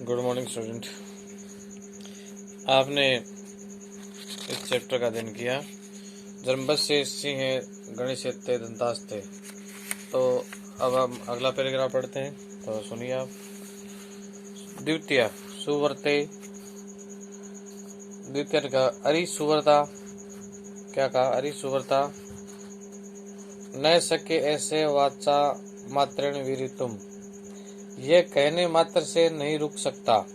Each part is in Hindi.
Good morning student. आपने इस चैप्टर का अध्ययन किया। जन्मस्य सिंह गणित दंतास्ते। तो अब हम अगला पैराग्राफ पढ़ते हैं, तो सुनिए आप। द्वितीय सुवर्ते। द्वितीय ने कहा अरि सुवर्ता। क्या कहा? अरि सुवर्ता न सके ऐसे वाचा मात्रेण वीरितुम। यह कहने मात्र से नहीं रुक सकता।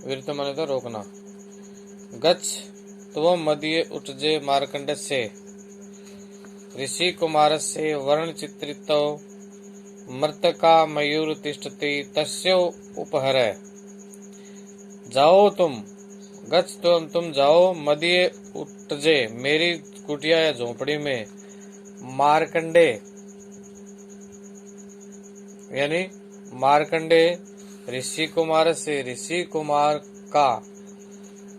वीरितुम माने तो रोकना। गच्छ त्वं मदीये उत्जे मार्कण्डस्य ऋषि कुमारस्य वर्णचित्रितो मृतका मयूर तिष्ठति तस्य उपहर। जाओ तुम। गच्छ तुम जाओ। मदीये उत्जे मेरी कुटिया या झोपड़ी में। मार्कंडे यानी मार्कंडे ऋषि कुमार से ऋषि कुमार का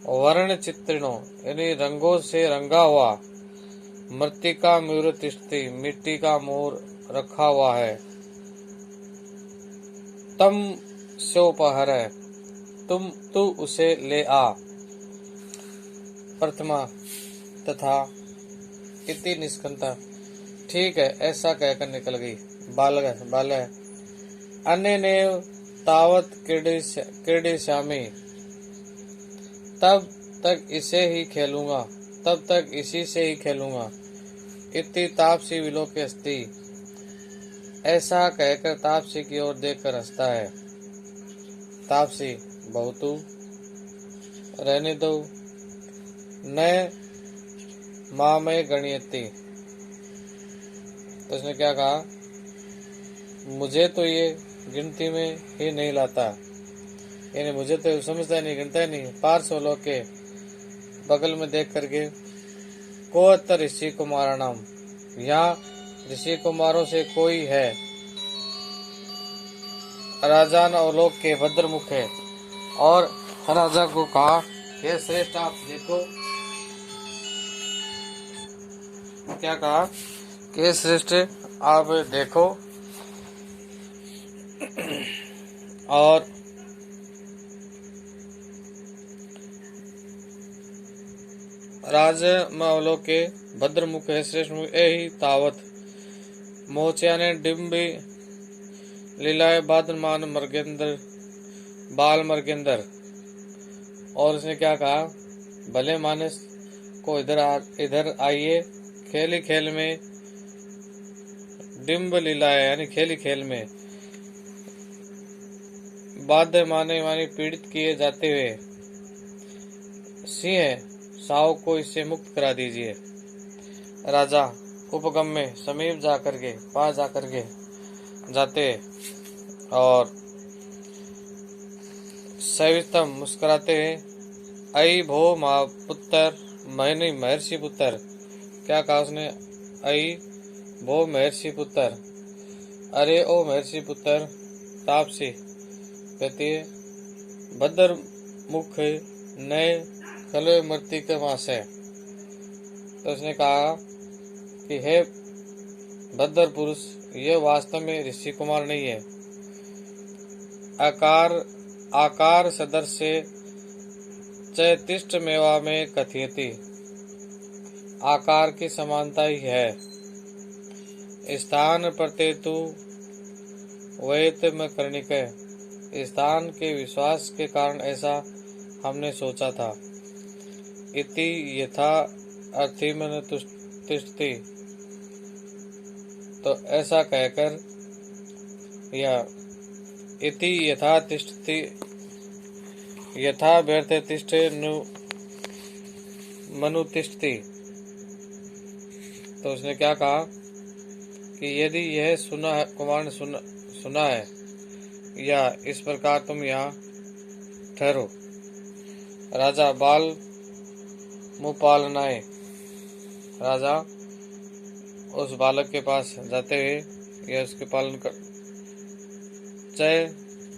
वर्ण चित्रणों यानी रंगों से रंगा हुआ। मृतिका मयूर तिष्ठति मिट्टी का मोर रखा हुआ है। तम स्योपहर तू उसे ले आ। प्रथमा तथा इति निष्कंता। ठीक है, ऐसा कहकर निकल गई। बालक अन्यनेव तावत क्रीडिष्यामि। तब तक इसी से ही खेलूंगा। इति तापसी विलोके अस्ति। ऐसा कहकर तापसी की ओर देखकर हंसता है। तापसी बहुतु रहने दो। न मामय गणयति। तो उसने क्या कहा? मुझे तो ये गिनती में ही नहीं लाता, यानी मुझे तो समझता नहीं, गिनता ही नहीं। पार्श्वलोक के बगल में देख करके कोअत्र ऋषि कुमाराणाम, यहाँ ऋषि कुमारों से कोई है। राजा न अवलोक के भद्रमुख है। और राजा को कहा, हे श्रेष्ठ आप देखो। क्या कहा? हे श्रेष्ठ आप देखो। और राज अवलोके भद्रमुख है श्रेष्ठ मुख ही तावत मोचिया ने डिम्बी लीलाए बादमान मर्गेंद्र बाल मर्गेंद्र। और उसने क्या कहा? भले मानस को इधर आइए। खेली खेल में डिम्ब लीलाए यानी खेली खेल में बाध्य माने पीड़ित किए जाते हुए सिंह साव को इससे मुक्त करा दीजिए। राजा उपगम में समीप जाकर के पास जाकर के जाते और सवितम मुस्कुराते हैं। अई भो माँ पुत्र मैंने महर्षि पुत्र। क्या कहा उसने? अई भो महर्षि पुत्र। अरे ओ महर्षि पुत्र। तापसी कहती है भद्र मुख नए खले मृत्यु के मास है। तो उसने कहा कि हे भद्र पुरुष, यह वास्तव में ऋषि कुमार नहीं है। आकार सदृश चैतिष्ट मेवा में कथयति। आकार की समानता ही है। स्थान प्रत्येतु वैत में कर्णिक। स्थान के विश्वास के कारण ऐसा हमने सोचा था। इति यथा अर्थिमन तिष्ठति। तो ऐसा कहकर या इति यथा तिष्ठति यथा व्यर्थ तिष्ठे मनु तिष्ठति। तो उसने क्या कहा कि यदि यह कुमार ने सुना है या इस प्रकार तुम यहाँ ठहरो। राजा बाल मुपालनाए। राजा उस बालक के पास जाते हुए या उसके पालन कर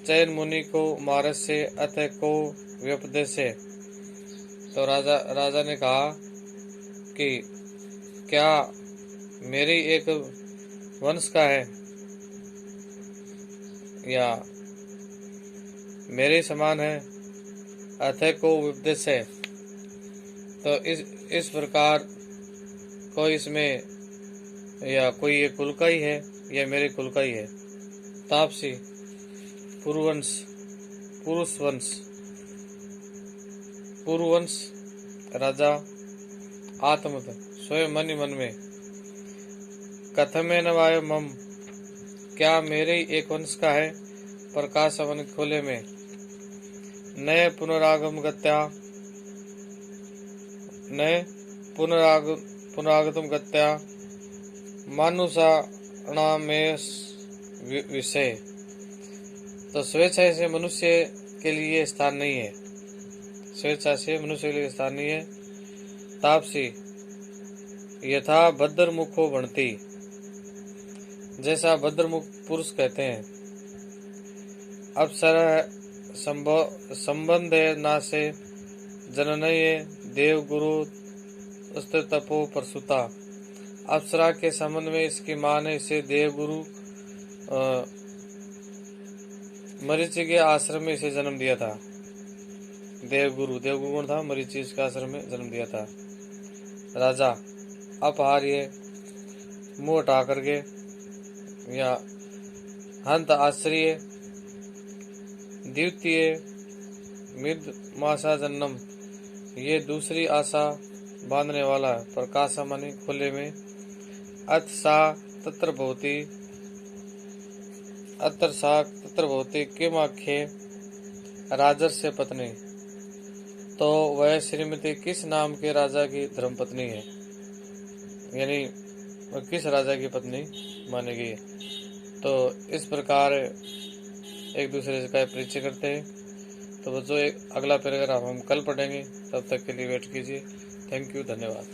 चैन मुनि को मारस से अथ को व्यपदेश से। तो राजा ने कहा कि क्या मेरी एक वंश का है या मेरे समान है, अतः को उपदेश है। तो इस प्रकार कोई इसमें या कोई ये कुल का ही है या मेरे कुल का ही है। तापसी पुरुवंश, पुरुवंश राजा आत्मत स्वयं मन ही मन में कथमे नवाय मम, क्या मेरे ही एक वंश का है प्रकाश अवन खोले में। नए पुनरागतम गत्या मानुषाणाम में विषय। तो स्वेच्छा से मनुष्य के लिए स्थान नहीं है, स्वेच्छा से मनुष्य के लिए स्थान नहीं है। तापसी यथा भद्रमुखो बनती, जैसा भद्रमुख पुरुष कहते हैं। अप्सर संबंध नासे जननये देव गुरु तपो प्रसूता। अप्सरा के संबंध में इसकी मां ने इसे देव गुरु मरीचि के आश्रम में इसे जन्म दिया था। देवगुरु कौन था? मरीचि के आश्रम में जन्म दिया था। राजा अपहार्य मुंह हटा करके या हंत आश्रय द्वितीय मिद मासा जन्म, ये दूसरी आशा बांधने वाला है। प्रकाश माने खुले में। अथ सा तत्र भवती किम आख्ये राजर्षि पत्नी, तो वह श्रीमती किस नाम के राजा की धर्मपत्नी है, यानी किस राजा की पत्नी मानी गई है। तो इस प्रकार एक दूसरे का परिचय करते हैं। तो बच्चों एक अगला पैराग्राफ हम कल पढ़ेंगे, तब तक के लिए वेट कीजिए। थैंक यू, धन्यवाद।